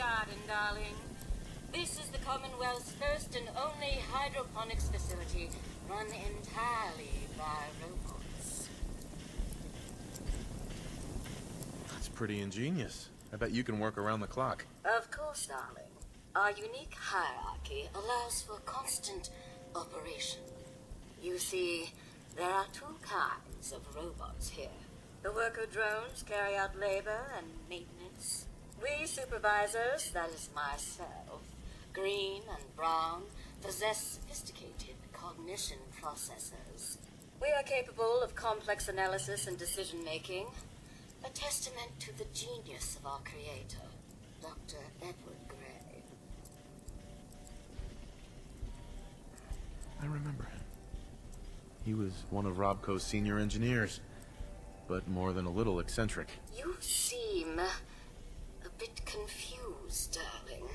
garden, darling. This is the Commonwealth's first and only hydroponics facility run entirely by robots. That's pretty ingenious. I bet you can work around the clock. Of course, darling. Our unique hierarchy allows for constant operation. You see, there are two kinds of robots here. The worker drones carry out labor and maintenance. We supervisors, that is myself, Green and Brown, possess sophisticated cognition processors. We are capable of complex analysis and decision-making, a testament to the genius of our creator, Dr. Edward Gray. I remember him. He was one of Robco's senior engineers, but more than a little eccentric. You seem a bit confused, darling.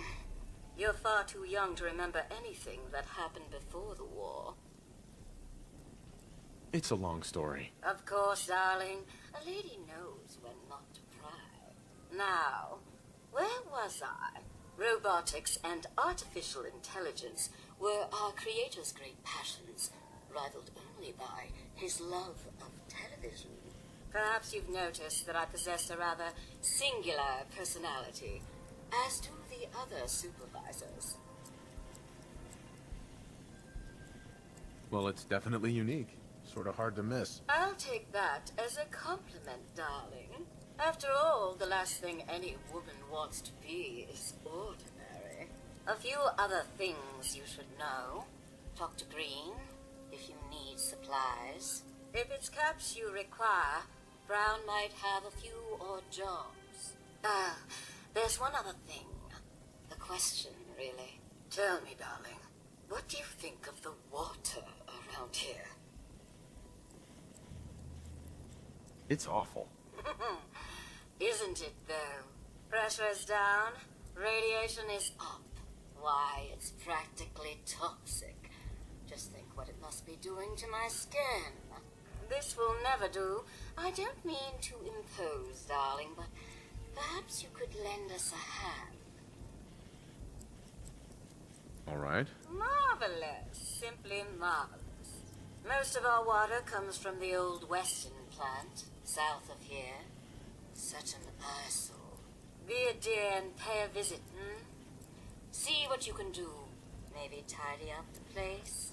You're far too young to remember anything that happened before the war. It's a long story. Of course, darling. A lady knows when not to pry. Now, where was I? Robotics and artificial intelligence were our creator's great passions, rivaled only by his love of television. Perhaps you've noticed that I possess a rather singular personality, as do the other supervisors. Well, it's definitely unique. Sort of hard to miss. I'll take that as a compliment, darling. After all, the last thing any woman wants to be is ordinary. A few other things you should know. Talk to Green if you need supplies. If it's caps you require, Brown might have a few odd jobs. There's one other thing. A question, really. Tell me, darling, what do you think of the water around here? It's awful. Isn't it, though? Pressure is down, radiation is up. Why, it's practically toxic. Just think what it must be doing to my skin. This will never do. I don't mean to impose, darling, but perhaps you could lend us a hand. All right. Marvelous. Simply marvelous. Most of our water comes from the old Western plant, south of here. Such an eyesore. Be a dear and pay a visit, See what you can do. Maybe tidy up the place.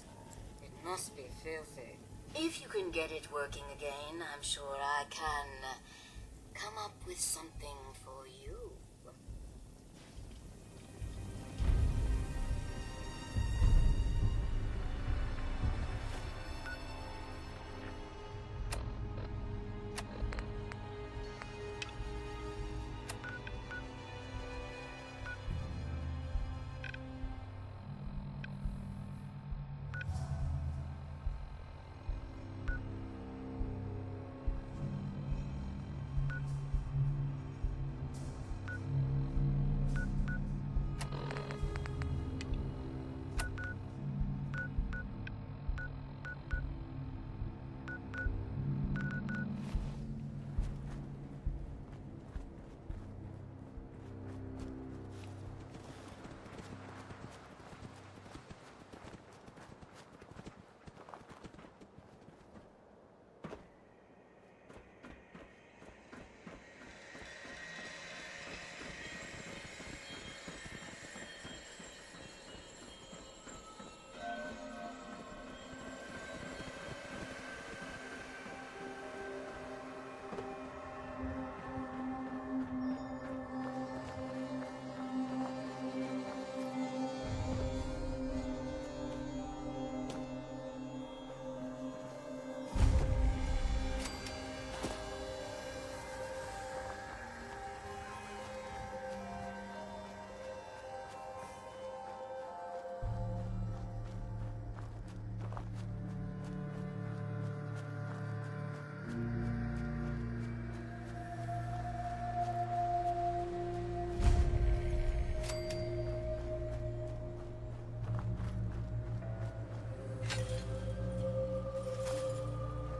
It must be filthy. If you can get it working again, I'm sure I can come up with something for you.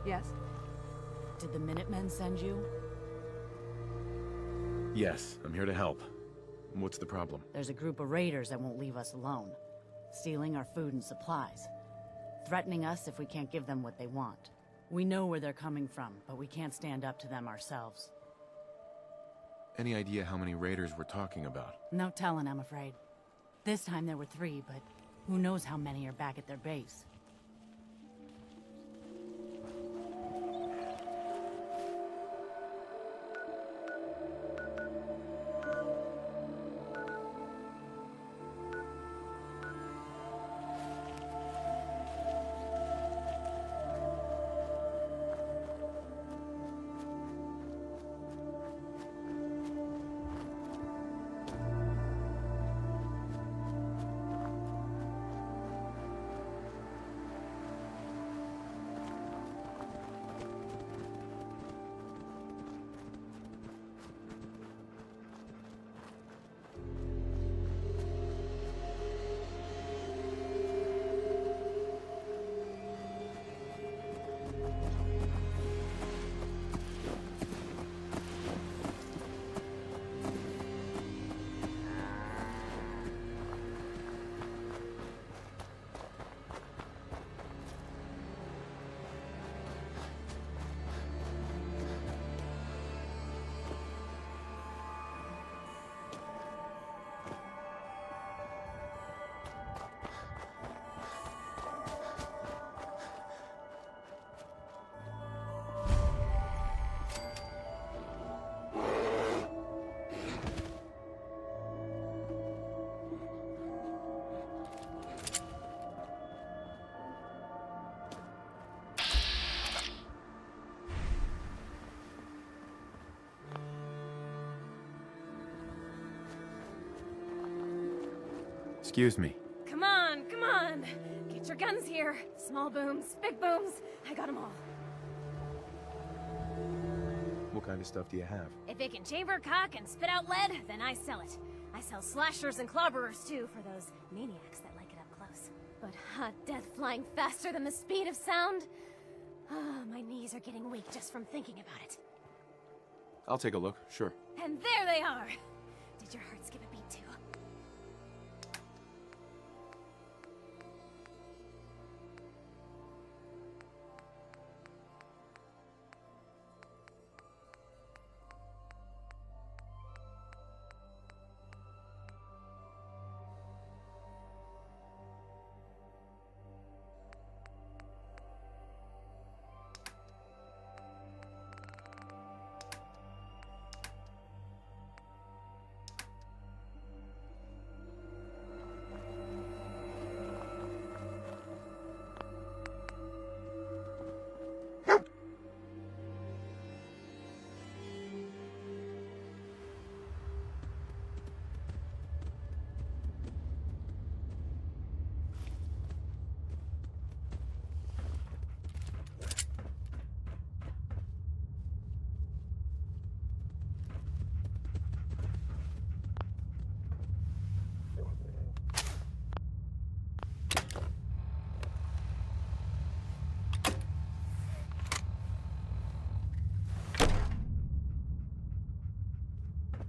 Yes? Did the Minutemen send you? Yes, I'm here to help. What's the problem? There's a group of raiders that won't leave us alone. Stealing our food and supplies. Threatening us if we can't give them what they want. We know where they're coming from, but we can't stand up to them ourselves. Any idea how many raiders we're talking about? No telling, I'm afraid. This time there were 3, but who knows how many are back at their base. Excuse me. Come on, come on! Get your guns here. Small booms, big booms. I got them all. What kind of stuff do you have? If it can chamber cock and spit out lead, then I sell it. I sell slashers and clobberers too for those maniacs that like it up close. But hot death flying faster than the speed of sound? Ah, my knees are getting weak just from thinking about it. I'll take a look, sure. And there they are! Did your heart skip a beat too?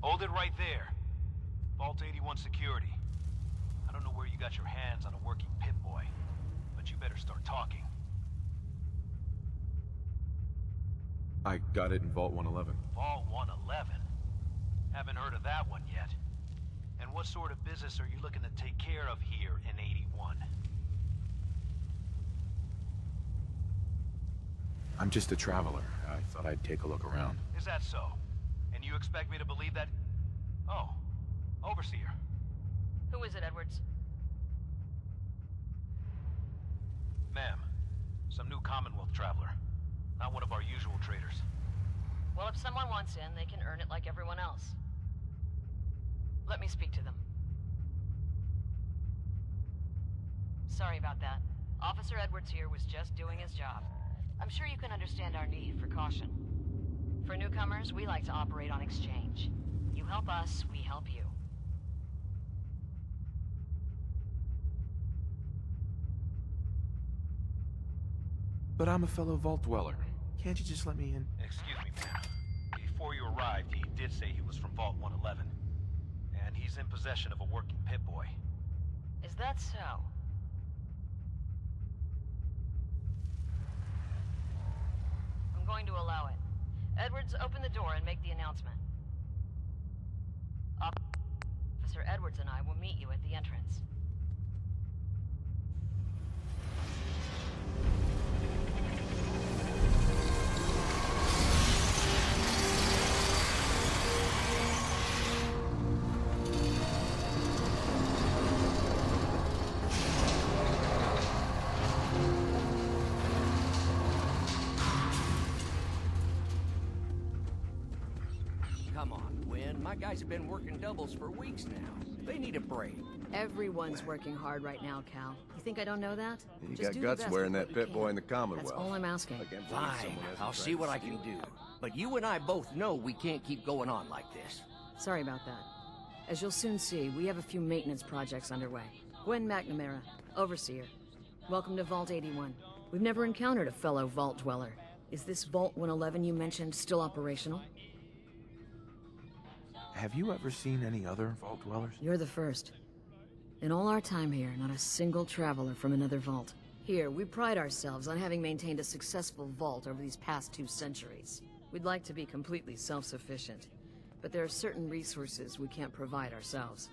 Hold it right there. Vault 81 security. I don't know where you got your hands on a working pit-boy, but you better start talking. I got it in Vault 111. Vault 111? Haven't heard of that one yet. And what sort of business are you looking to take care of here in 81? I'm just a traveler. I thought I'd take a look around. Is that so? And you expect me to believe that? Oh, Overseer. Who is it, Edwards? Ma'am, some new Commonwealth traveler. Not one of our usual traders. Well, if someone wants in, they can earn it like everyone else. Let me speak to them. Sorry about that. Officer Edwards here was just doing his job. I'm sure you can understand our need for caution. For newcomers, we like to operate on exchange. You help us, we help you. But I'm a fellow Vault Dweller. Can't you just let me in? Excuse me, ma'am. Before you arrived, he did say he was from Vault 111. And he's he's in possession of a working Pip-Boy. Is that so? I'm going to allow it. Edwards, open the door and make the announcement. Officer Edwards and I will meet you at the entrance. Come on, Gwen. My guys have been working doubles for weeks now. They need a break. Everyone's working hard right now, Cal. You think I don't know that? You Just got do the guts best wearing with that what you Pip-Boy can. in the Commonwealth. That's all I'm asking. I can't believe Fine, someone hasn't I'll tried see to what I can do. But you and I both know we can't keep going on like this. Sorry about that. As you'll soon see, we have a few maintenance projects underway. Gwen McNamara, Overseer. Welcome to Vault 81. We've never encountered a fellow Vault Dweller. Is this Vault 111 you mentioned still operational? Have you ever seen any other Vault Dwellers? You're the first. In all our time here, not a single traveler from another vault. Here, we pride ourselves on having maintained a successful vault over these past 2 centuries. We'd like to be completely self-sufficient, but there are certain resources we can't provide ourselves.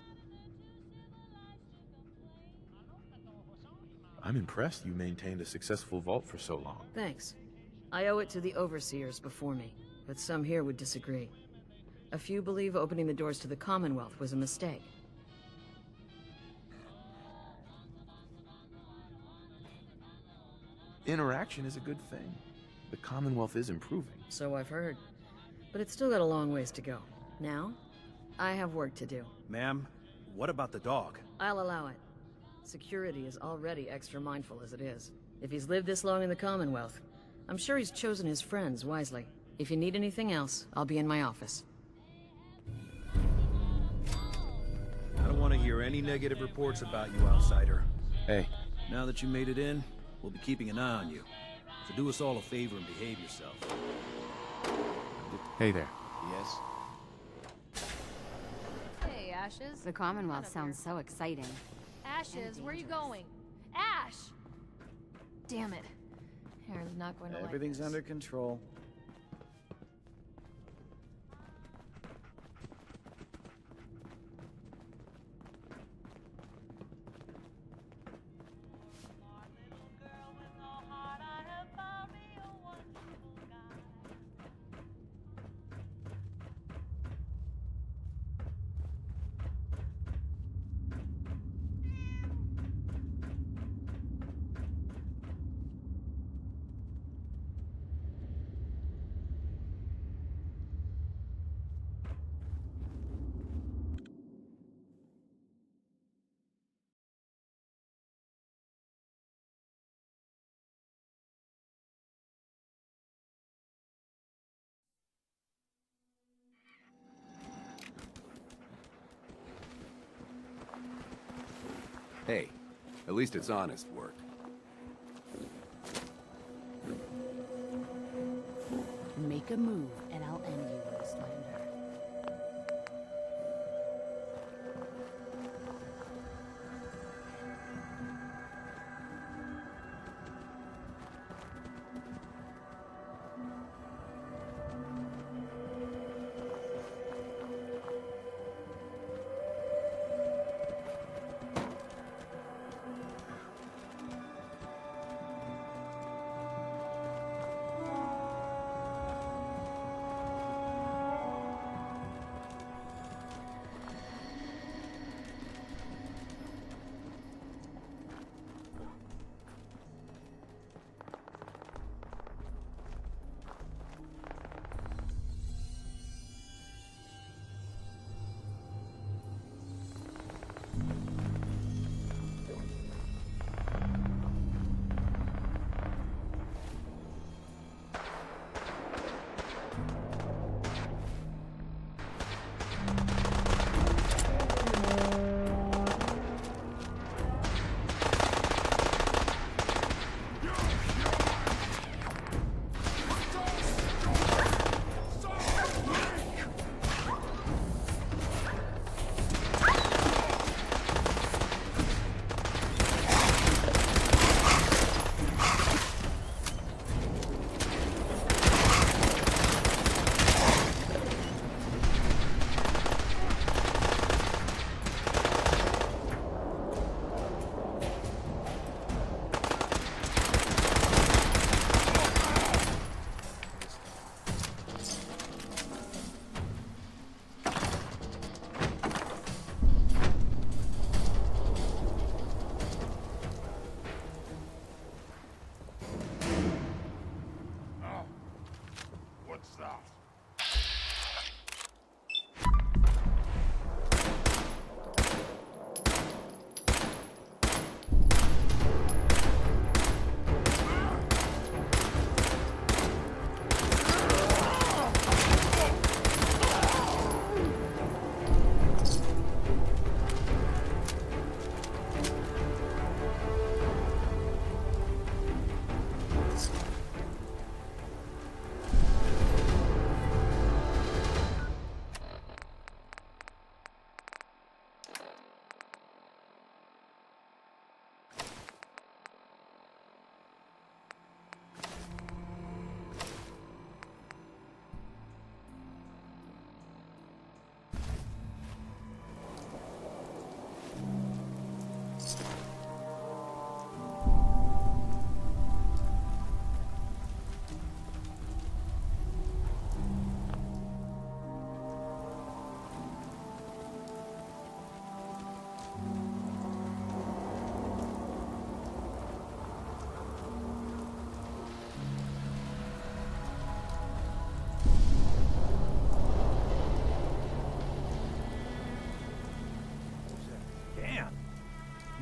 I'm impressed you maintained a successful vault for so long. Thanks. I owe it to the overseers before me, but some here would disagree. A few believe opening the doors to the Commonwealth was a mistake. Interaction is a good thing. The Commonwealth is improving. So I've heard. But it's still got a long ways to go. Now, I have work to do. Ma'am, what about the dog? I'll allow it. Security is already extra mindful as it is. If he's lived this long in the Commonwealth, I'm sure he's chosen his friends wisely. If you need anything else, I'll be in my office. I don't want to hear any negative reports about you, outsider. Hey, Now that you made it in, we'll be keeping an eye on you. So do us all a favor and behave yourself. hey there. Yes? Hey, Ashes. The Commonwealth sounds so exciting. Ashes, where are you going? Ash! Damn it. Aaron's not going to like Everything's this. under control. Hey, at least it's honest work. Make a move, and I'll end you, Wastelander.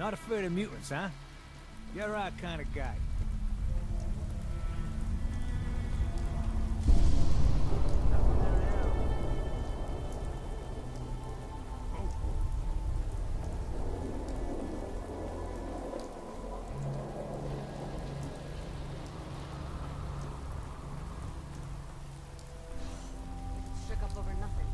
Not afraid of mutants, huh? You're our kind of guy. Shook up over nothing.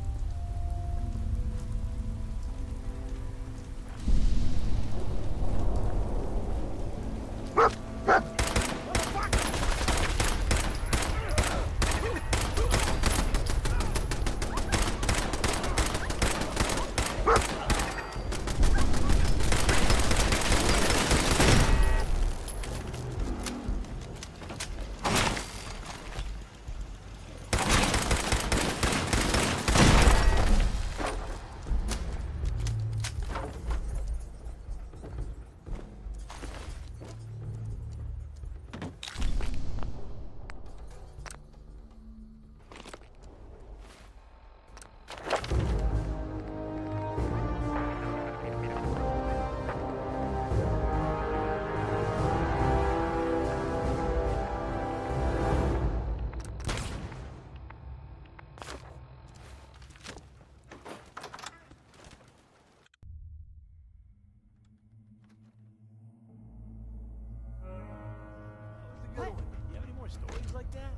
You have any more stories like that?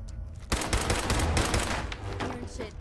Iron shit.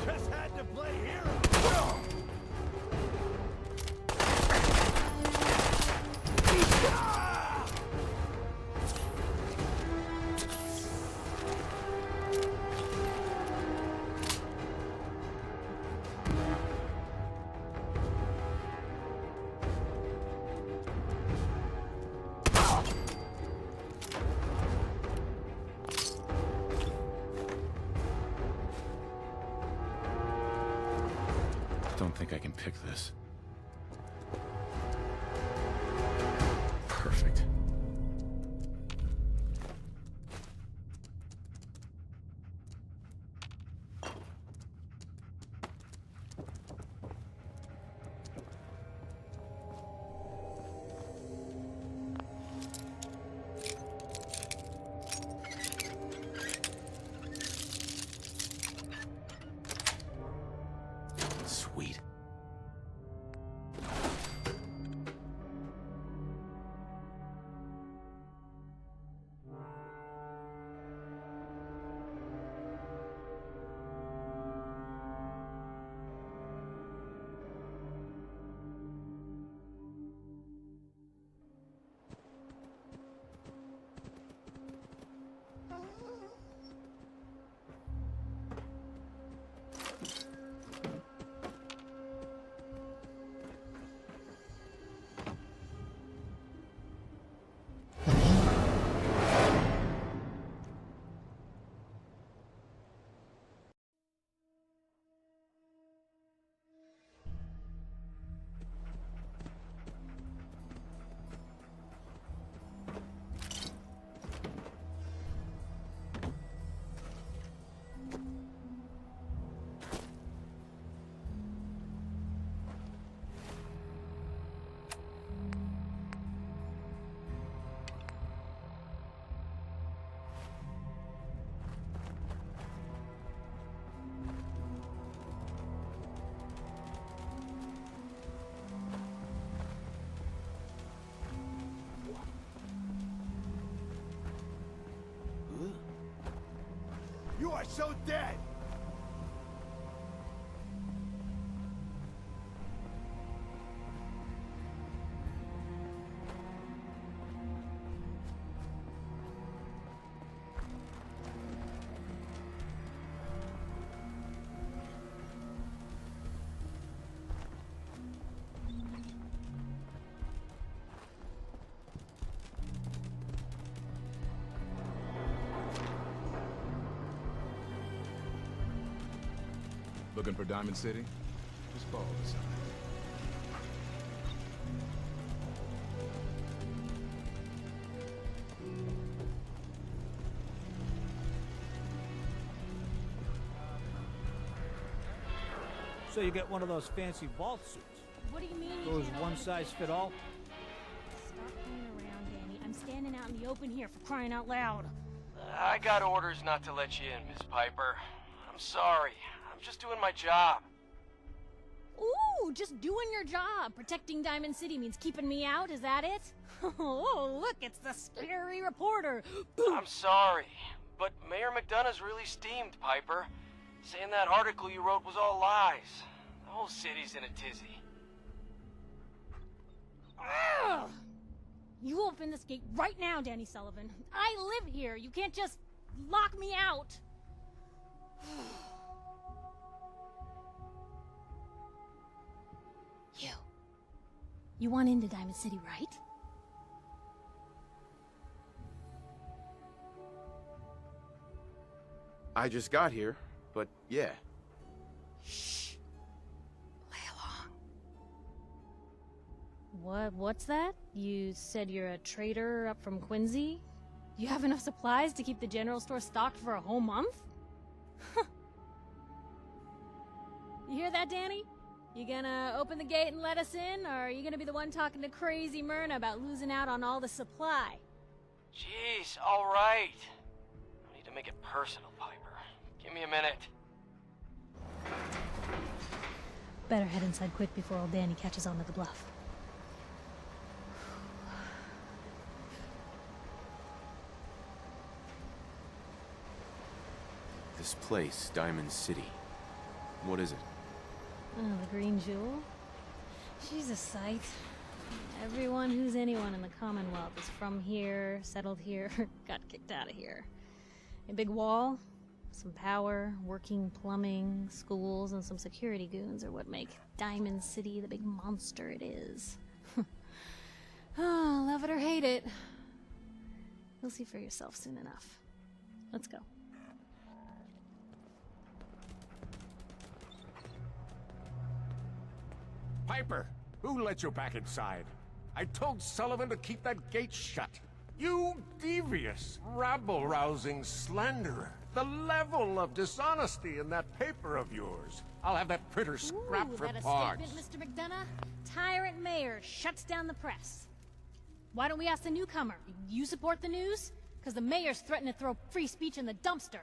Just had to play hero. Don't think I can pick this. Perfect. Sweet. so dead! Looking for Diamond City? Just follow the sign. So you get one of those fancy vault suits. What do you mean you Those can't one open- size fit all? Stop playing around, Danny. I'm standing out in the open here for crying out loud. I got orders not to let you in, Miss Piper. I'm sorry. I'm just doing my job. Ooh, just doing your job. Protecting Diamond City means keeping me out, is that it? Oh, look, it's the scary reporter. I'm sorry, but Mayor McDonough's really steamed, Piper. Saying that article you wrote was all lies. The whole city's in a tizzy. Ugh. You open this gate right now, Danny Sullivan. I live here. You can't just lock me out. You want into Diamond City, right? I just got here, but yeah. Shh. Play along. What's that? You said you're a trader up from Quincy? You have enough supplies to keep the general store stocked for a whole month? You hear that, Danny? You gonna open the gate and let us in, or are you gonna be the one talking to crazy Myrna about losing out on all the supply? Jeez, all right. No need to make it personal, Piper. Give me a minute. Better head inside quick before old Danny catches on to the bluff. This place, Diamond City. What is it? Oh, the Green Jewel? She's a sight. Everyone who's anyone in the Commonwealth is from here, settled here, got kicked out of here. A big wall, some power, working plumbing, schools, and some security goons are what make Diamond City the big monster it is. Oh, love it or hate it. You'll see for yourself soon enough. Let's go. Piper, who let you back inside? I told Sullivan to keep that gate shut. You devious, rabble-rousing slanderer. The level of dishonesty in that paper of yours. I'll have that printer scrapped for that a parts. statement, Mr. McDonough? Tyrant mayor shuts down the press. Why don't we ask the newcomer? You support the news? Because the mayor's threatening to throw free speech in the dumpster.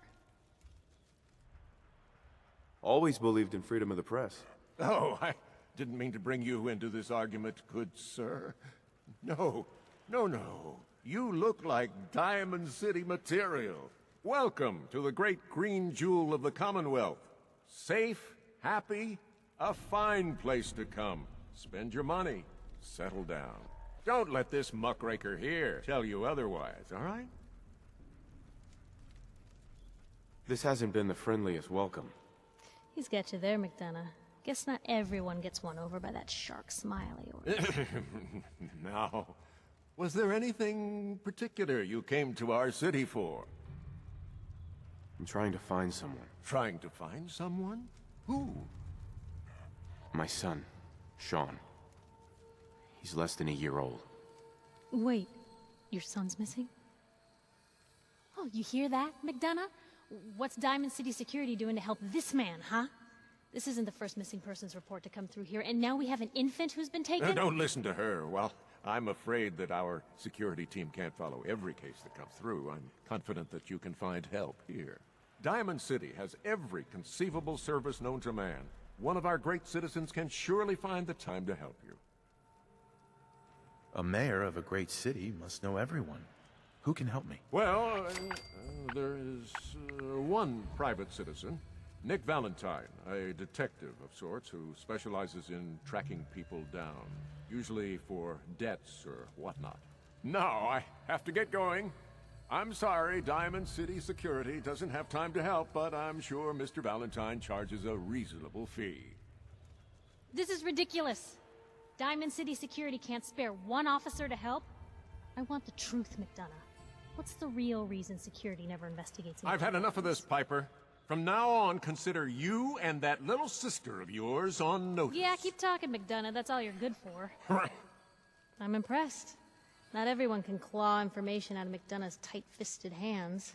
Always believed in freedom of the press. Oh, I didn't mean to bring you into this argument, good sir. No. You look like Diamond City material. Welcome to the great green jewel of the Commonwealth. Safe, happy, a fine place to come. Spend your money, settle down. Don't let this muckraker here tell you otherwise, all right? This hasn't been the friendliest welcome. He's got you there, McDonough. Guess not everyone gets won over by that shark smile of yours. Now, was there anything particular you came to our city for? I'm trying to find someone. Trying to find someone? Who? My son, Sean. He's less than a year old. Wait, your son's missing? Oh, you hear that, McDonough? What's Diamond City Security doing to help this man, huh? This isn't the first missing persons report to come through here, and now we have an infant who's been taken? Don't listen to her. Well, I'm afraid that our security team can't follow every case that comes through. I'm confident that you can find help here. Diamond City has every conceivable service known to man. One of our great citizens can surely find the time to help you. A mayor of a great city must know everyone. Who can help me? Well, There is one private citizen, Nick Valentine, a detective of sorts who specializes in tracking people down, usually for debts or whatnot. Now I have to get going. I'm sorry, Diamond City Security doesn't have time to help, but I'm sure Mr. Valentine charges a reasonable fee. This is ridiculous. Diamond City Security can't spare one officer to help. I want the truth, McDonough. What's the real reason security never investigates? I've had enough of this, Piper. From now on, consider you and that little sister of yours on notice. Yeah, keep talking, McDonough. That's all you're good for. I'm impressed. Not everyone can claw information out of McDonough's tight-fisted hands.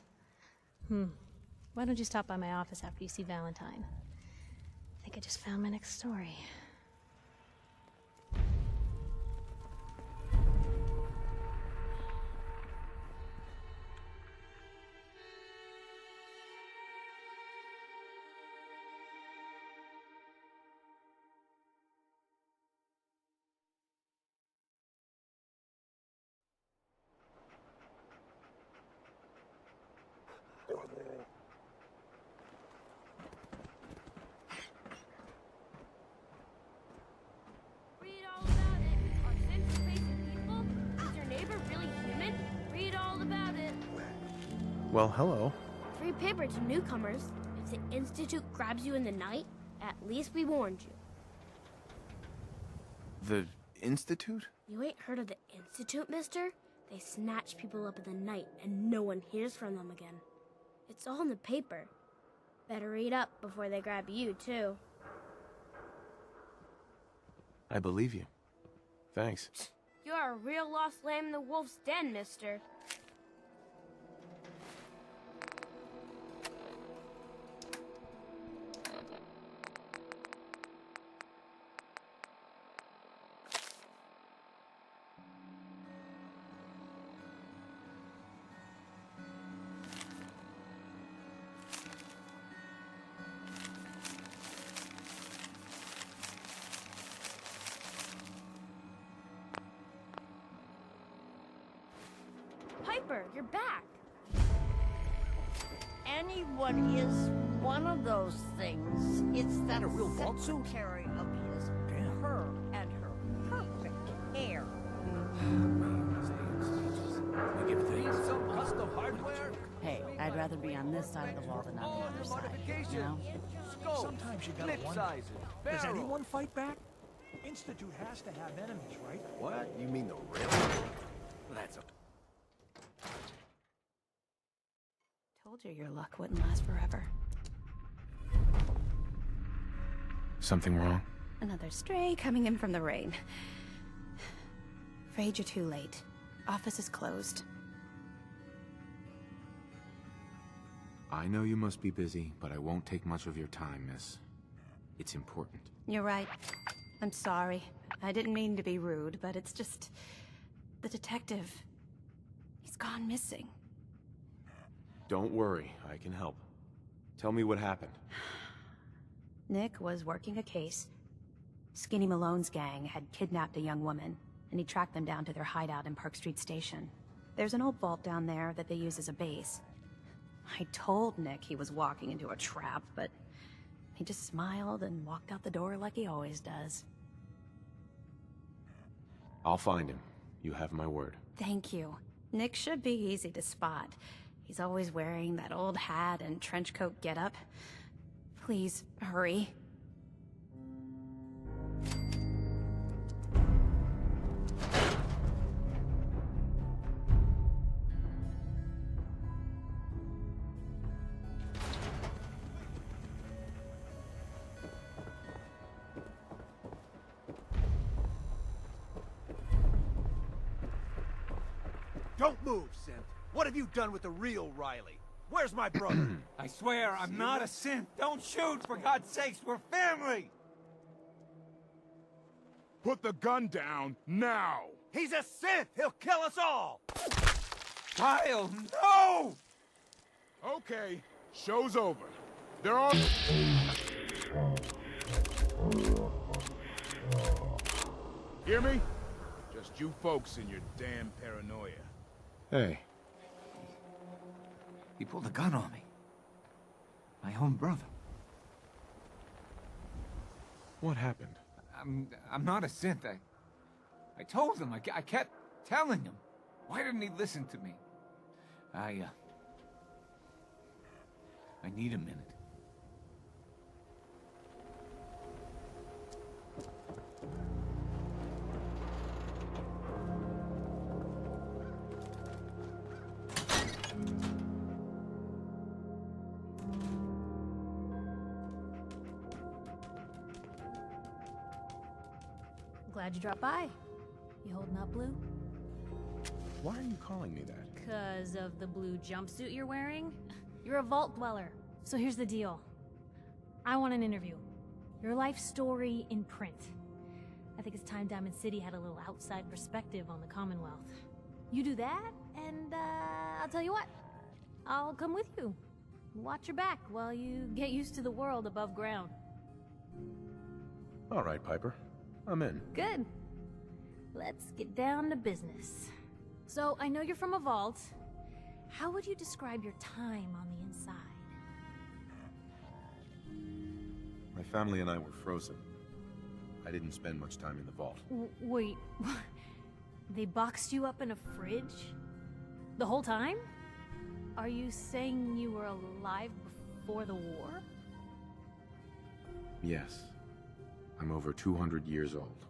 Why don't you stop by my office after you see Valentine? I think I just found my next story. Read all about it. Are central-facing people? Is your neighbor really human? Read all about it. Well, hello. Free paper to newcomers. If the Institute grabs you in the night, at least we warned you. The Institute? You ain't heard of the Institute, mister? They snatch people up in the night and no one hears from them again. It's all in the paper. Better read up before they grab you, too. I believe you. Thanks. You're a real lost lamb in the wolf's den, mister. Piper, you're back. Anyone is one of those things. It's that a real vault suit? secretary of his. Her and her perfect hair. Need some custom hardware? Hey, I'd rather be on this side of the wall than on the other side, you know? Sometimes you gotta wonder. Does anyone fight back? Institute has to have enemies, right? What? You mean the real? That's a... Told you your luck wouldn't last forever. Something wrong? Another stray coming in from the rain. Afraid you're too late. Office is closed. I know you must be busy, but I won't take much of your time, miss. It's important. You're right. I'm sorry. I didn't mean to be rude, but it's just... the detective... he's gone missing. Don't worry, I can help. Tell me what happened. Nick was working a case. Skinny Malone's gang had kidnapped a young woman, and he tracked them down to their hideout in Park Street Station. There's an old vault down there that they use as a base. I told Nick he was walking into a trap, but he just smiled and walked out the door like he always does. I'll find him. You have my word. Thank you. Nick should be easy to spot. He's always wearing that old hat and trench coat getup. Please, hurry. Don't move, Synth. What have you done with the real Riley? Where's my brother? I swear, I'm not a synth. Don't shoot, for God's sakes, we're family! Put the gun down, now! He's a synth! He'll kill us all! Kyle, no! Okay, show's over. They're all... Hear me? Just you folks and your damn paranoia. Hey. He pulled a gun on me. My own brother. What happened? I'm not a synth. I told him. I kept telling him. Why didn't he listen to me? I need a minute. Glad you dropped by. You holding up, Blue? Why are you calling me that? Because of the blue jumpsuit you're wearing? You're a vault dweller. So here's the deal. I want an interview. Your life story in print. I think it's time Diamond City had a little outside perspective on the Commonwealth. You do that, and I'll tell you what. I'll come with you. Watch your back while you get used to the world above ground. All right, Piper. I'm in. Good. Let's get down to business. So, I know you're from a vault. How would you describe your time on the inside? My family and I were frozen. I didn't spend much time in the vault. Wait, they boxed you up in a fridge? The whole time? Are you saying you were alive before the war? Yes. I'm over 200 years old.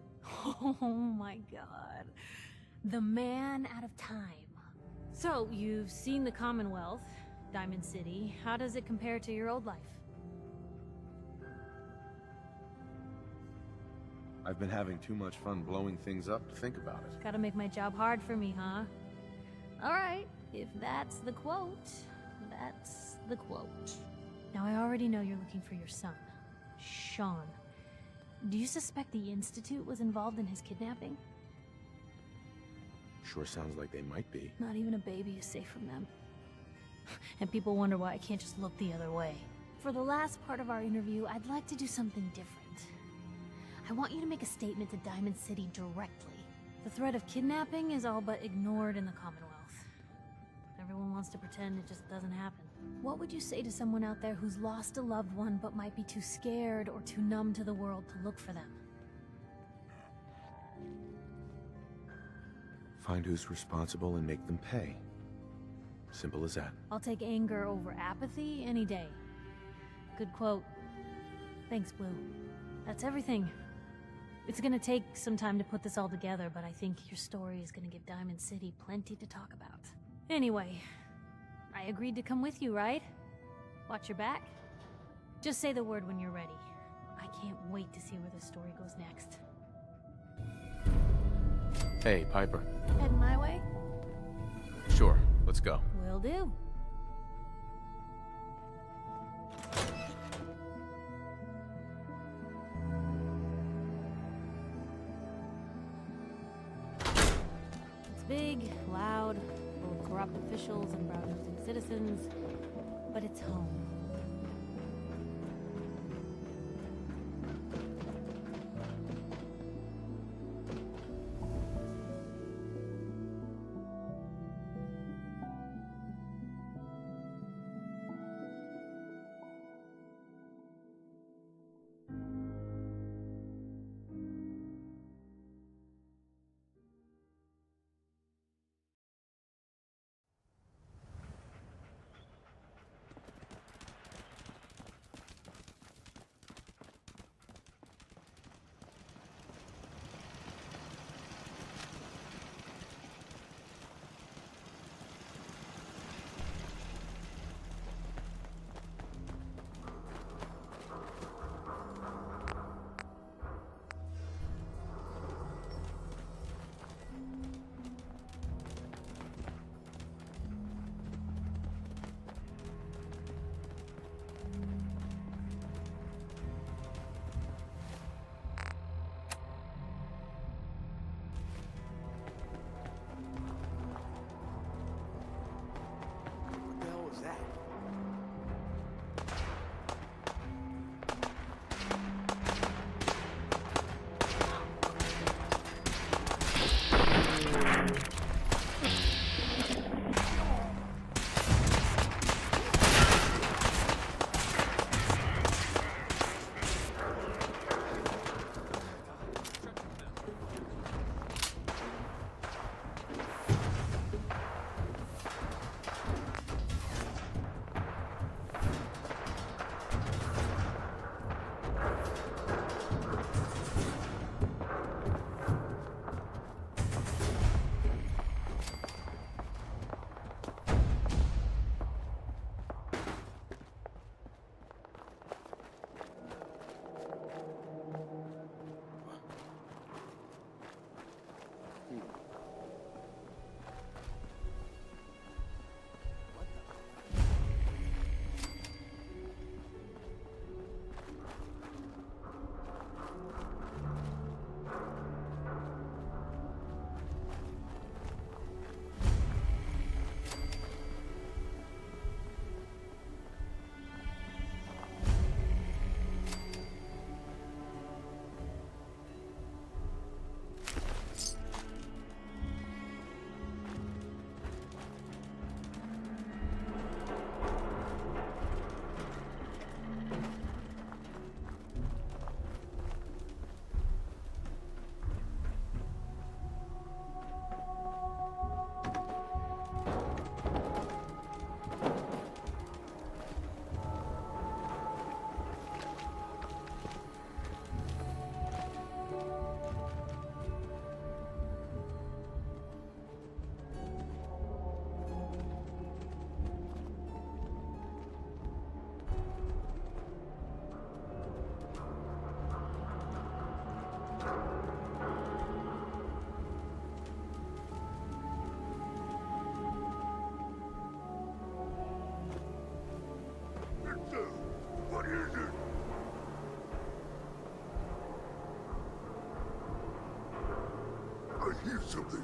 Oh my god. The man out of time. So, you've seen the Commonwealth, Diamond City. How does it compare to your old life? I've been having too much fun blowing things up to think about it. Gotta make my job hard for me, huh? Alright, if that's the quote, that's the quote. Now, I already know you're looking for your son, Sean. Do you suspect the Institute was involved in his kidnapping? Sure sounds like they might be. Not even a baby is safe from them. And people wonder why I can't just look the other way. For the last part of our interview, I'd like to do something different. I want you to make a statement to Diamond City directly. The threat of kidnapping is all but ignored in the Commonwealth. Everyone wants to pretend it just doesn't happen. What would you say to someone out there who's lost a loved one but might be too scared or too numb to the world to look for them? Find who's responsible and make them pay. Simple as that. I'll take anger over apathy any day. Good quote. Thanks, Blue. That's everything. It's gonna take some time to put this all together, but I think your story is gonna give Diamond City plenty to talk about. Anyway, I agreed to come with you, right? Watch your back. Just say the word when you're ready. I can't wait to see where this story goes next. Hey, Piper. Heading my way? Sure, let's go. Will do. It's big, loud, full of corrupt officials and brown-nosing citizens, but it's home. hear something?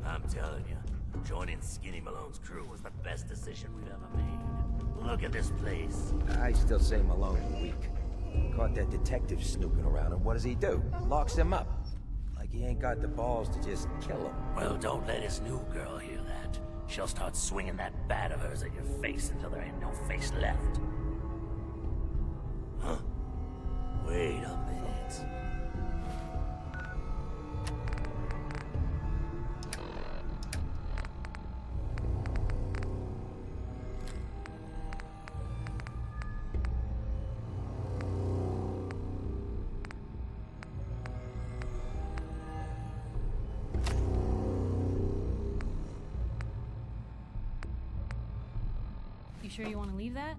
I'm telling you, joining Skinny Malone's crew was the best decision we've ever made. Look at this place. I still say Malone's weak. Caught that detective snooping around, and what does he do? Locks him up. Like he ain't got the balls to just kill him. Well, don't let his new girl hear that. She'll start swinging that bat of hers at your face until there ain't no face left. Huh? Wait a minute. You sure you want to leave that?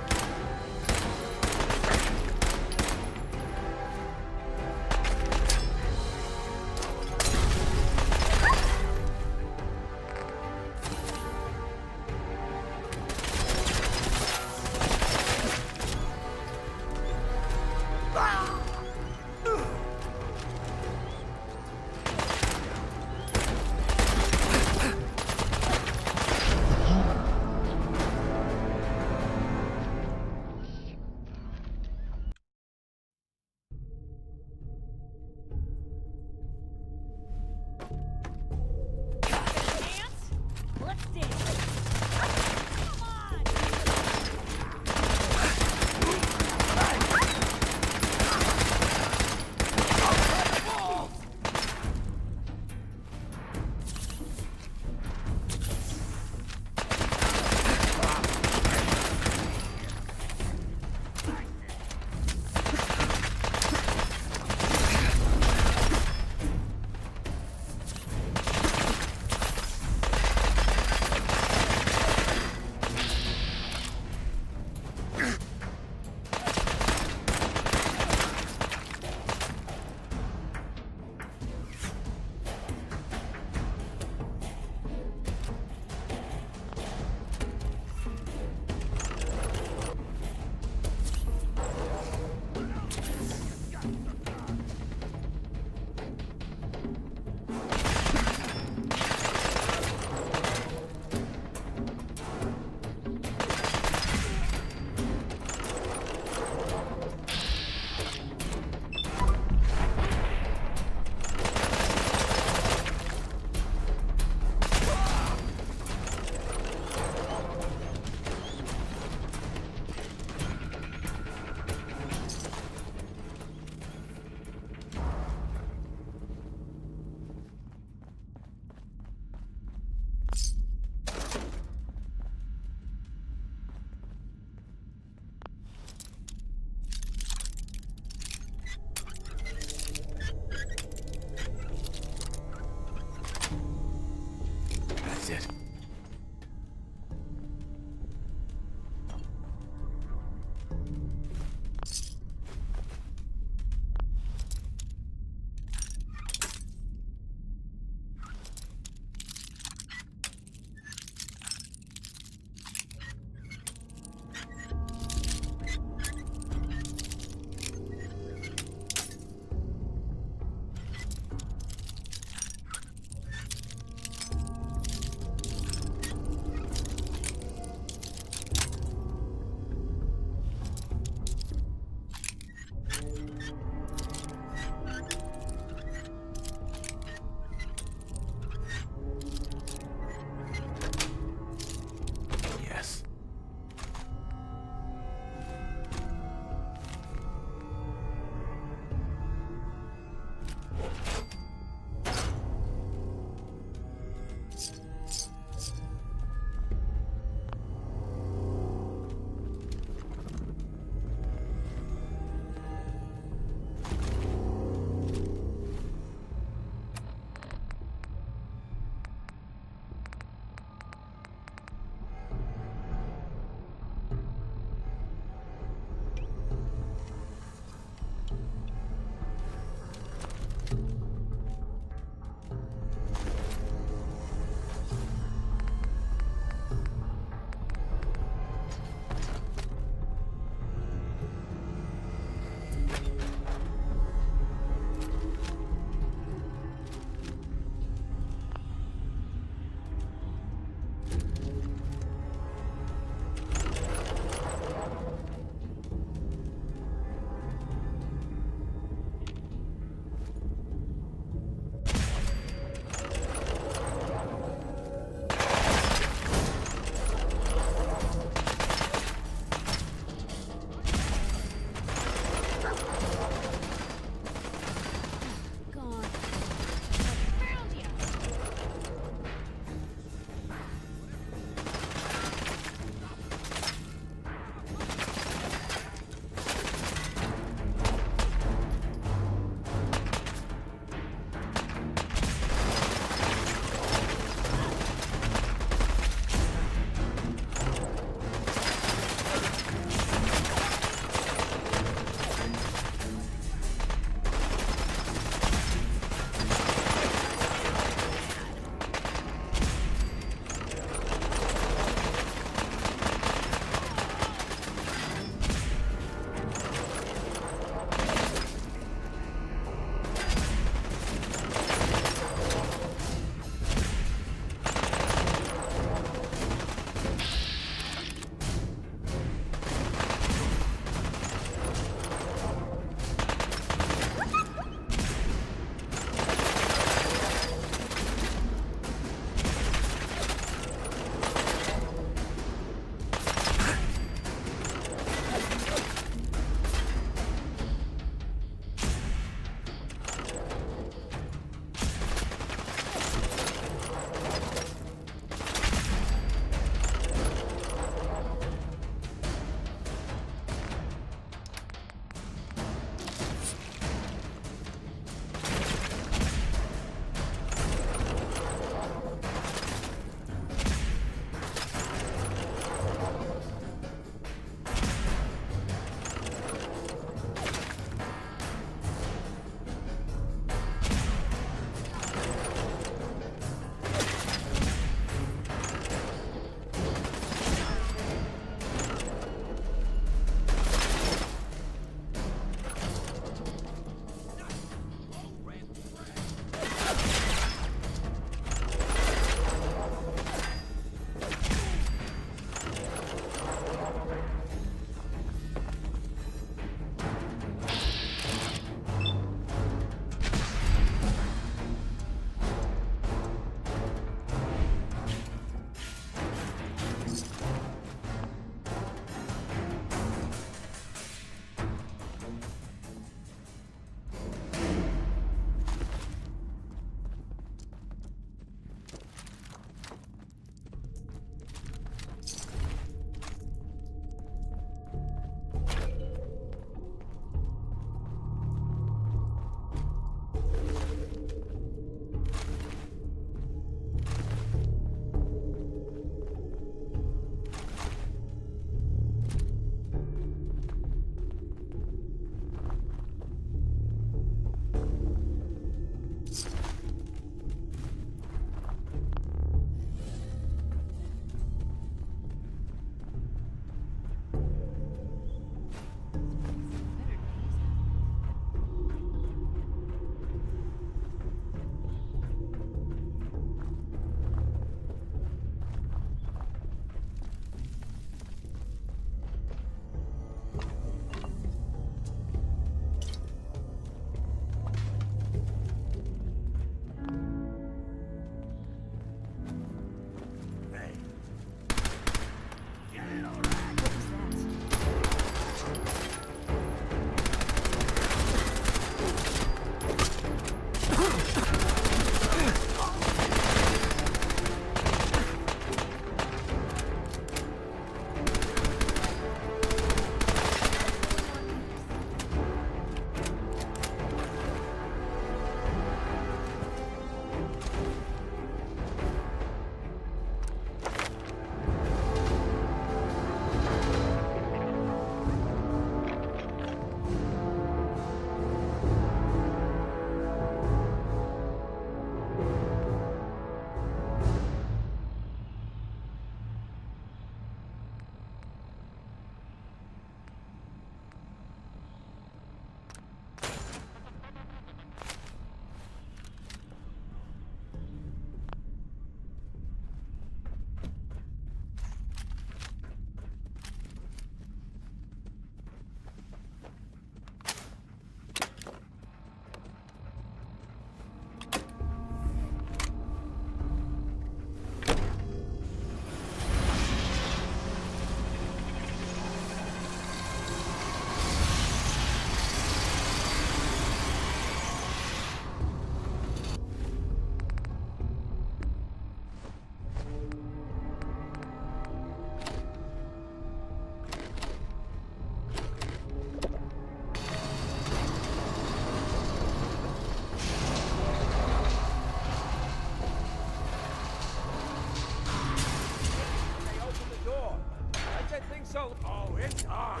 that thing so... Oh, it's on.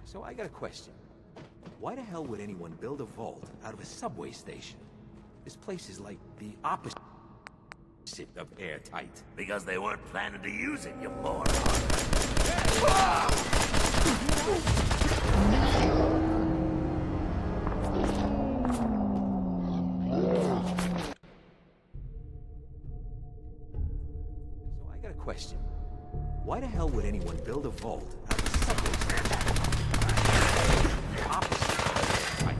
So I got a question. Why the hell would anyone build a vault out of a subway station? This place is like the opposite of airtight. Because they weren't planning to use it, you moron. So I got a question. Why the hell would anyone build a vault out of a subway station? The opposite of airtight.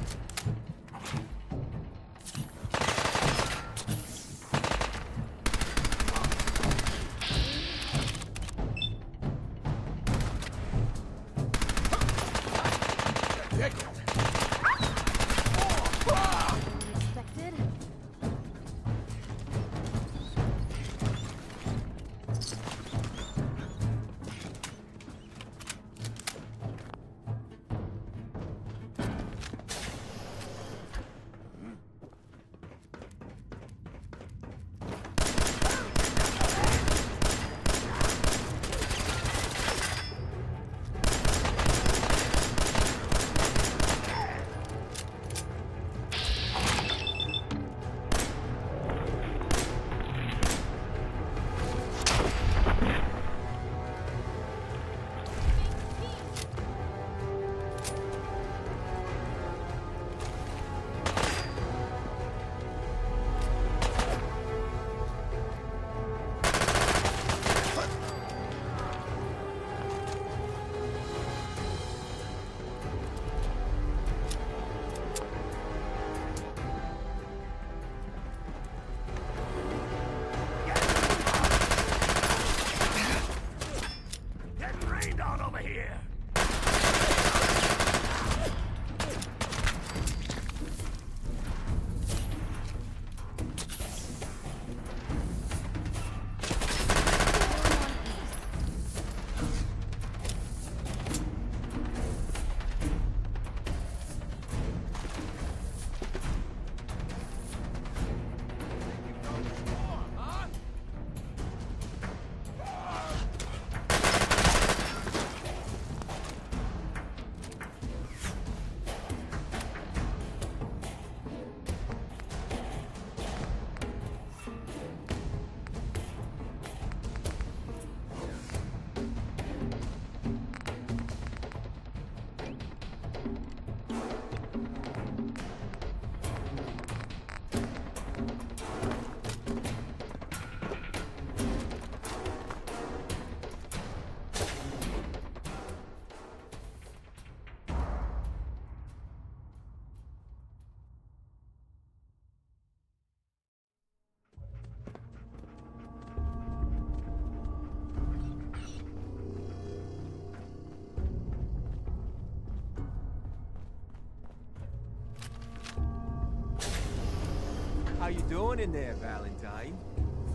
How you doing in there, Valentine?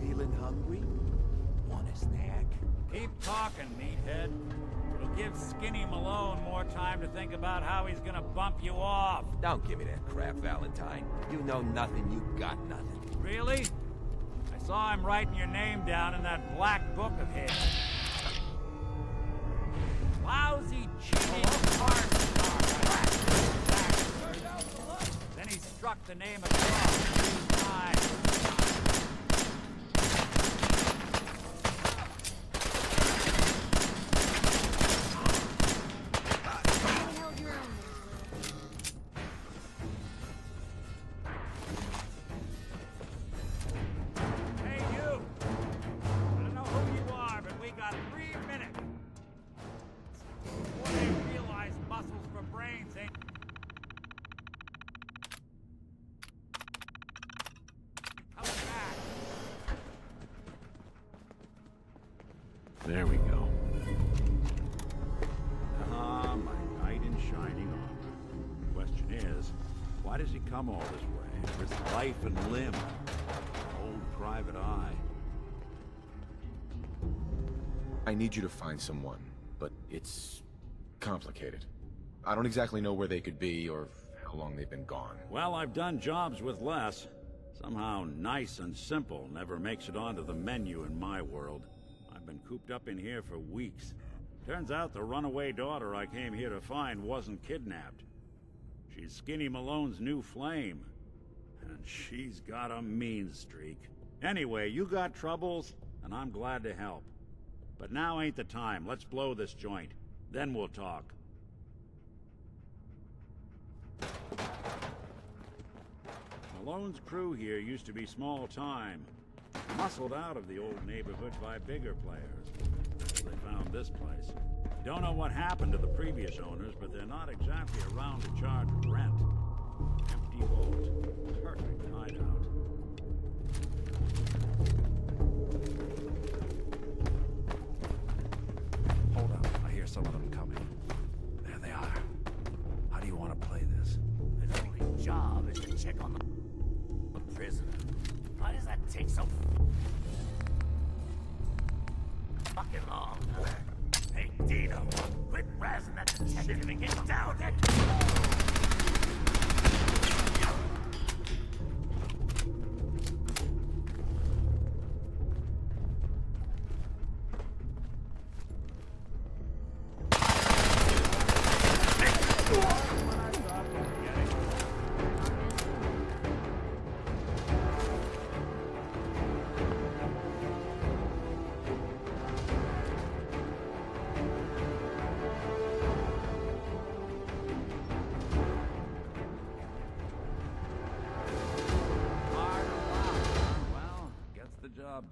Feeling hungry? Want a snack? Keep talking, meathead. It'll give Skinny Malone more time to think about how he's gonna bump you off. Don't give me that crap, Valentine. You know nothing, you got nothing. Really? I saw him writing your name down in that black book of his. Lousy, cheating Then he struck the name of God 3 times. There we go. Ah, my knight in shining armor. Question is, why does he come all this way? Risk life and limb. Old private eye. I need you to find someone, but it's complicated. I don't exactly know where they could be or how long they've been gone. Well, I've done jobs with less. Somehow nice and simple never makes it onto the menu in my world. I've been cooped up in here for weeks. Turns out the runaway daughter I came here to find wasn't kidnapped. She's Skinny Malone's new flame. And she's got a mean streak. Anyway, you got troubles, and I'm glad to help. But now ain't the time. Let's blow this joint. Then we'll talk. Malone's crew here used to be small time. Muscled out of the old neighborhood by bigger players. They found this place. Don't know what happened to the previous owners, but they're not exactly around to charge rent. Empty vault. Perfect hideout. Hold up. I hear some of them coming. There they are. How do you want to play this? His only job is to check on the prisoner. Why does that take so fucking long? Hey, Dino, quit razzing that detective and get down there.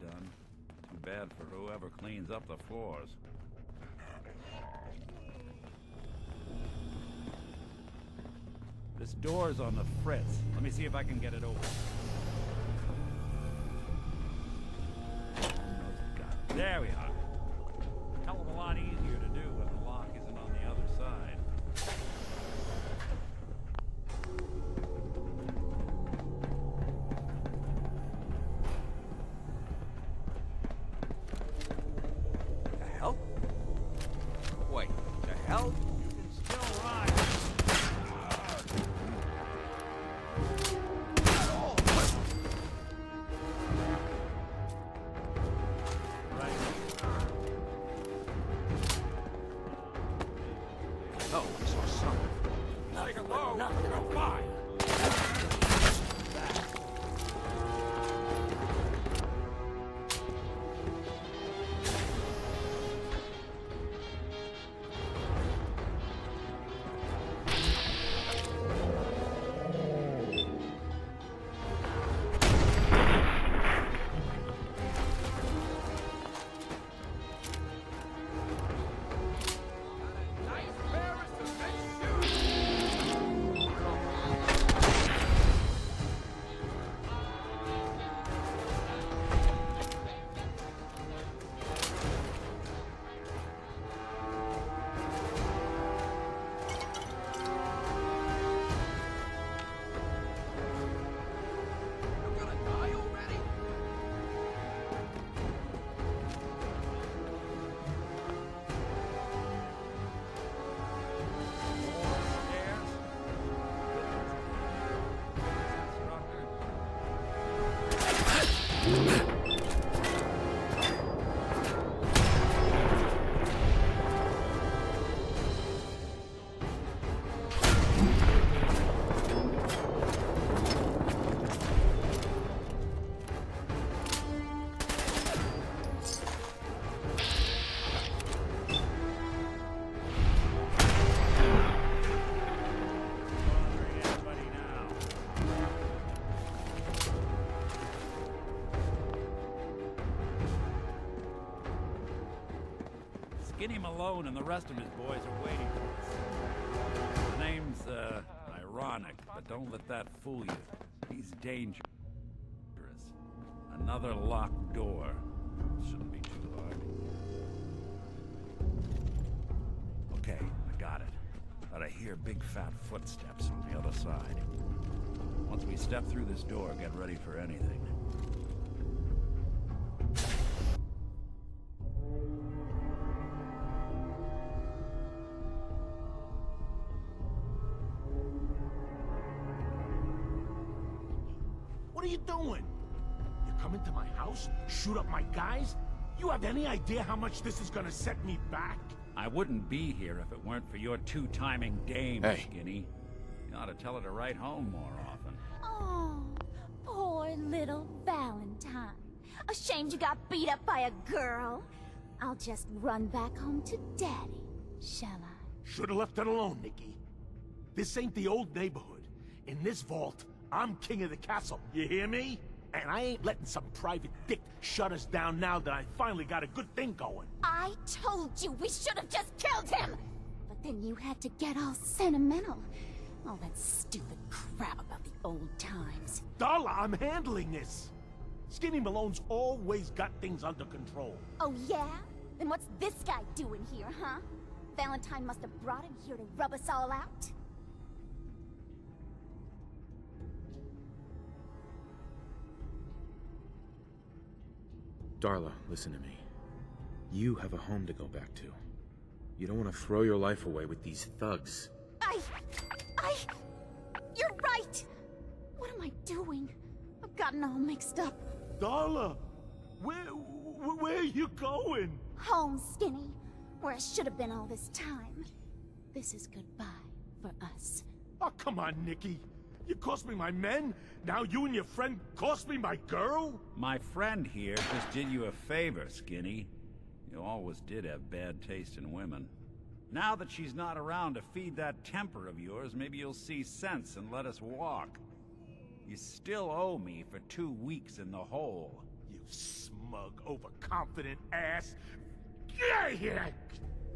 Done. Too bad for whoever cleans up the floors. This door's on the fritz. Let me see if I can get it open. There we are. Hell of a lot easier to do when the lock isn't on the other side. Skinny Malone and the rest of his boys are waiting for us. The name's, ironic, but don't let that fool you. He's dangerous. Another locked door. Shouldn't be too hard. Okay, I got it. But I hear big fat footsteps on the other side. Once we step through this door, get ready for anything. What are you doing? You come into my house, shoot up my guys? You have any idea how much this is gonna set me back? I wouldn't be here if it weren't for your two-timing dame, Hey. Skinny. You ought to tell her to write home more often. Oh, poor little Valentine. Ashamed you got beat up by a girl? I'll just run back home to Daddy, shall I? Should've left it alone, Nikki. This ain't the old neighborhood. In this vault, I'm king of the castle, you hear me? And I ain't letting some private dick shut us down now that I finally got a good thing going. I told you we should have just killed him! But then you had to get all sentimental. All that stupid crap about the old times. Darla, I'm handling this. Skinny Malone's always got things under control. Oh yeah? Then what's this guy doing here, huh? Valentine must have brought him here to rub us all out? Darla, listen to me. You have a home to go back to. You don't want to throw your life away with these thugs. You're right! What am I doing? I've gotten all mixed up. Darla, where are you going? Home, Skinny. Where I should have been all this time. This is goodbye for us. Oh, come on, Nikki. You cost me my men, now you and your friend cost me my girl? My friend here just did you a favor, Skinny. You always did have bad taste in women. Now that she's not around to feed that temper of yours, maybe you'll see sense and let us walk. You still owe me for 2 weeks in the hole. You smug, overconfident ass. Get out of here!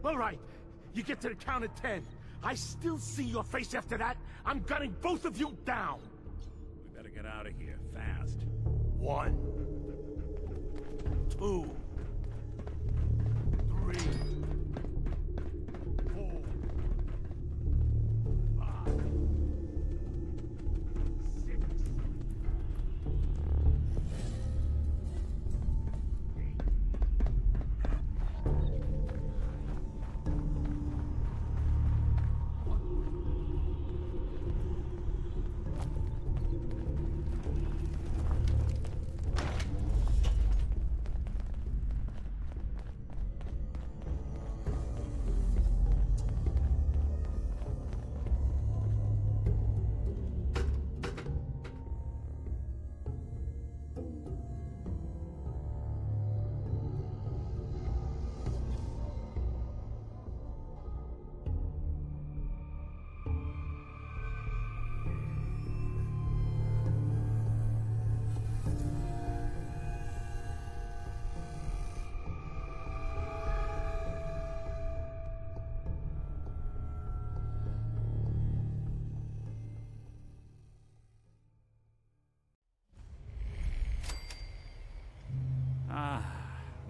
All right, you get to the count of 10. I still see your face after that. I'm gunning both of you down. We better get out of here, fast. 1, 2, 3, 4, 5, 6.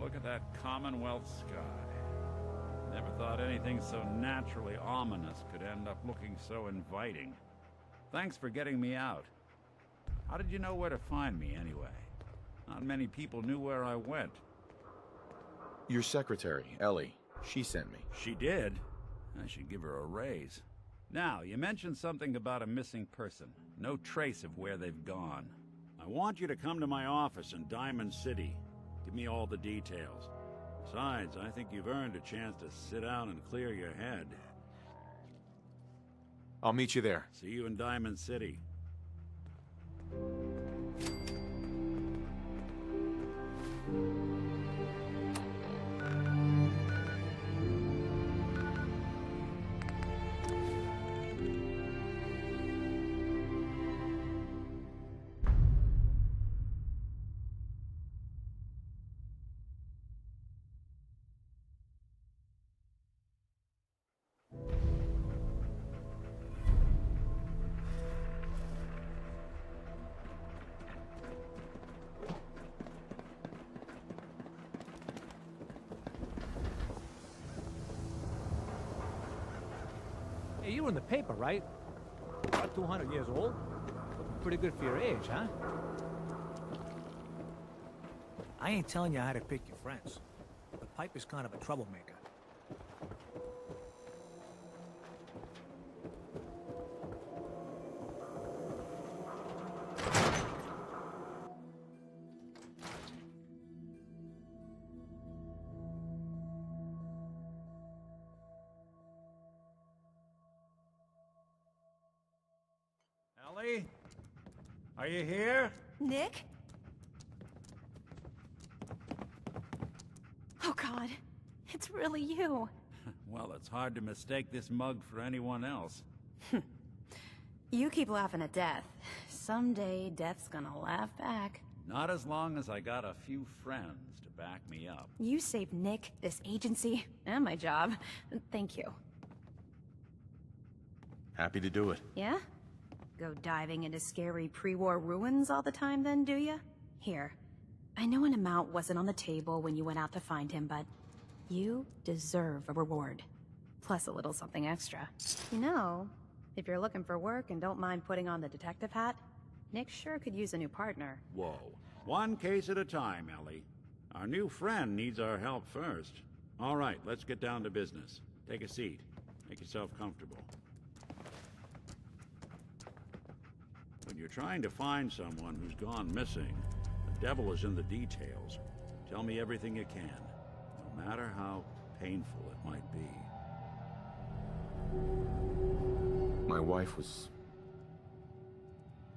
Look at that Commonwealth sky. Never thought anything so naturally ominous could end up looking so inviting. Thanks for getting me out. How did you know where to find me, anyway? Not many people knew where I went. Your secretary, Ellie, she sent me. She did? I should give her a raise. Now, you mentioned something about a missing person. No trace of where they've gone. I want you to come to my office in Diamond City. Give me all the details. Besides, I think you've earned a chance to sit down and clear your head. I'll meet you there. See you in Diamond City. you were in the paper, right? About 200 years old. Looking pretty good for your age, huh? I ain't telling you how to pick your friends, but Piper's kind of a troublemaker. Ellie? Are you here? Nick? Oh God, it's really you. Well, it's hard to mistake this mug for anyone else. You keep laughing at death. Someday, death's gonna laugh back. Not as long as I got a few friends to back me up. You saved Nick, this agency, and my job. Thank you. Happy to do it. Yeah? Go diving into scary pre-war ruins all the time then, do ya? Here. I know an amount wasn't on the table when you went out to find him, but you deserve a reward. Plus a little something extra. You know, if you're looking for work and don't mind putting on the detective hat, Nick sure could use a new partner. Whoa. One case at a time, Ellie. Our new friend needs our help first. All right, let's get down to business. Take a seat. Make yourself comfortable. When you're trying to find someone who's gone missing, the devil is in the details. Tell me everything you can, no matter how painful it might be. My wife was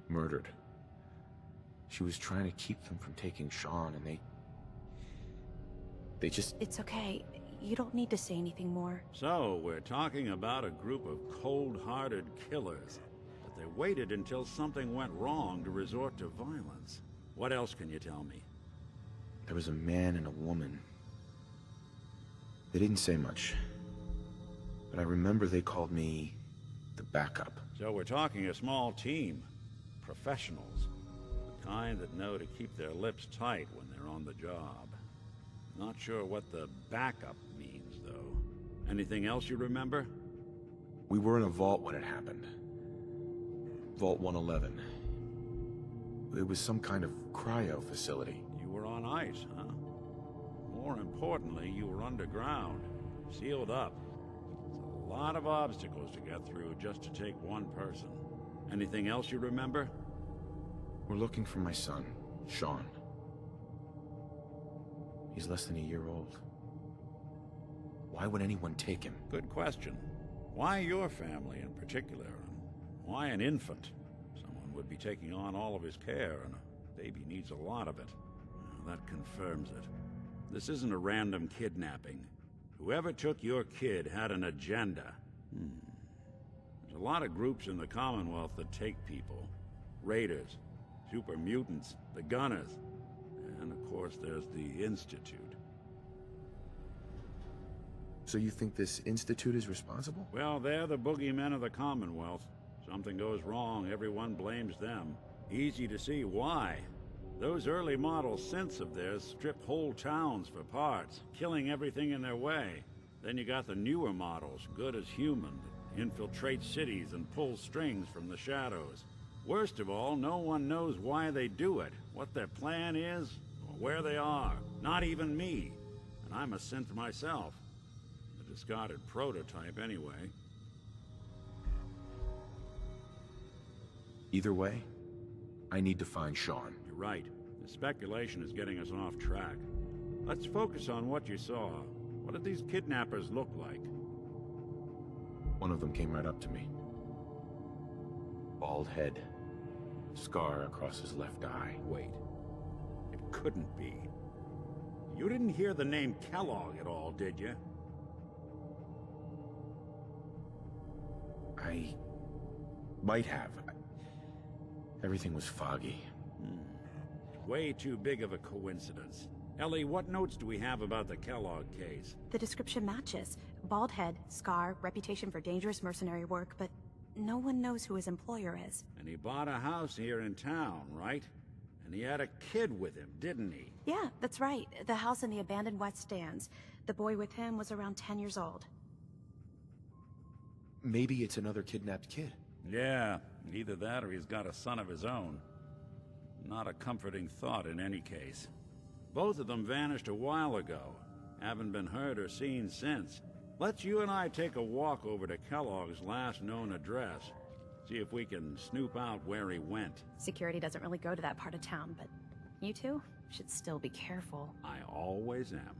murdered. She was trying to keep them from taking Sean, and they just... It's okay. You don't need to say anything more. So, we're talking about a group of cold-hearted killers. But they waited until something went wrong to resort to violence. What else can you tell me? There was a man and a woman. They didn't say much. But I remember they called me the backup. So we're talking a small team. Professionals. The kind that know to keep their lips tight when they're on the job. Not sure what the backup means, though. Anything else you remember? We were in a vault when it happened. Vault 111. It was some kind of cryo facility. You were on ice, huh? More importantly, you were underground. Sealed up. It's a lot of obstacles to get through just to take one person. Anything else you remember? We're looking for my son, Sean. He's less than a year old. Why would anyone take him? Good question. Why your family in particular? And why an infant? Someone would be taking on all of his care, and a baby needs a lot of it. Well, that confirms it. This isn't a random kidnapping. Whoever took your kid had an agenda. There's a lot of groups in the Commonwealth that take people. Raiders, super mutants, the Gunners, and of course there's the Institute. So you think this Institute is responsible? Well, they're the boogeymen of the Commonwealth. Something goes wrong, everyone blames them. Easy to see why. Those early model synths of theirs strip whole towns for parts, killing everything in their way. Then you got the newer models, good as human, that infiltrate cities and pull strings from the shadows. Worst of all, no one knows why they do it, what their plan is, or where they are. Not even me. And I'm a synth myself. A discarded prototype, anyway. Either way, I need to find Sean. You're right. The speculation is getting us off track. Let's focus on what you saw. What did these kidnappers look like? One of them came right up to me. Bald head. Scar across his left eye. Wait. It couldn't be. You didn't hear the name Kellogg at all, did you? I might have. Everything was foggy. Way too big of a coincidence. Ellie, what notes do we have about the Kellogg case? The description matches. Bald head, scar, reputation for dangerous mercenary work, but no one knows who his employer is. And he bought a house here in town, right? And he had a kid with him, didn't he? Yeah, that's right. The house in the abandoned West Stands. The boy with him was around 10 years old. maybe it's another kidnapped kid. Yeah, either that or he's got a son of his own. Not a comforting thought in any case. Both of them vanished a while ago. Haven't been heard or seen since. Let's you and I take a walk over to Kellogg's last known address. See if we can snoop out where he went. Security doesn't really go to that part of town, but you two should still be careful. I always am.